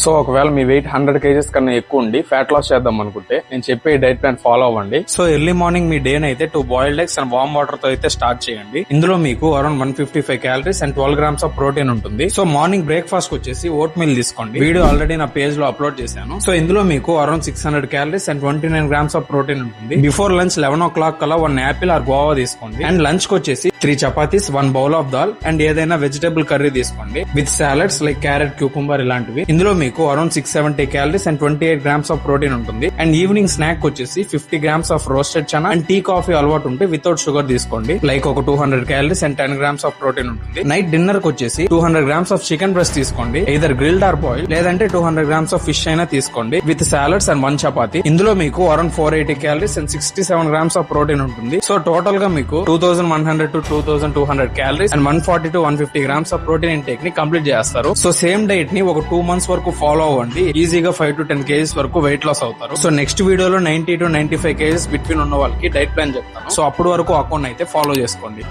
So ఒకవేళ మీ wait 100 kgs కన్నా ఎక్కువ ఉండి ఫ్యాట్ లాస్ చేద్దాం అనుకుంటే నేను చెప్పే డైట్ ప్లాన్ ఫాలో అవ్వండి. సో ఎర్లీ మార్నింగ్ మీ డే అయితే 2 boiled eggs and warm water తో అయితే స్టార్ట్ చేయండి. ఇందులో మీకు around 155 calories and 12 grams of protein ఉంటుంది. సో మార్నింగ్ బ్రేక్ఫాస్ట్ వచ్చేసి ఓట్ మీల్ తీసుకోండి. వీడియో ఆల్రెడీ నా పేజ్ లో అప్లోడ్ చేశాను. సో ఇందులో మీకు around 600 calories and 29 grams of protein ఉంటుంది. బిఫోర్ లంచ్ 11 o'clock కల్లా 1 యాపిల్ ఆర్ గోవా తీసుకోండి. అండ్ లంచ్ కి వచ్చేసి 3 chapatis, 1 bowl of dal and ఏదైనా వెజిటబుల్ కర్రీ తీసుకోండి with salads like carrot, cucumber ఇలాంటివి. ఇందులో మీకు around 670 calories and 28 grams of protein ఉంటుంది. అండ్ ఈవినింగ్ స్నాక్ వచ్చేసి 50 grams of roasted chana and tea coffee అలవాటు ఉంటే వితౌట్ షుగర్ తీసుకోండి. లైక్ ఒక 200 calories and 10 grams of protein ఉంటుంది. నైట్ డిన్నర్ కి వచ్చేసి 200 grams ఆఫ్ చికెన్ బ్రెస్ట్ తీసుకోండి. either గ్రిల్డ్ ఆర్ బాయిల్, లేదంటే 200 grams ఆఫ్ ఫిష్ అయినా తీసుకోండి విత్ సాలడ్స్ అండ్ 1 చపాతీ. ఇందులో మీకు around 480 calories and 67 grams of protein ఉంటుంది. సో టోటల్ గా మీకు 2100 to 2200 calories and 140 to 150 grams of protein intake ని కంప్లీట్ చేస్తారు. సో సేమ్ డైట్ ని ఒక 2 months వరకు ఫాలో అవ్వండి. ఈజీగా 5 to 10 kgs వరకు వెయిట్ లాస్ అవుతారు. సో నెక్స్ట్ వీడియోలో 90 to 95 kgs బిట్వీన్ ఉన్న వాళ్ళకి డైట్ ప్లాన్ చెప్తాను. సో అప్పటి వరకు అకౌంట్ అయితే ఫాలో చేసుకోండి.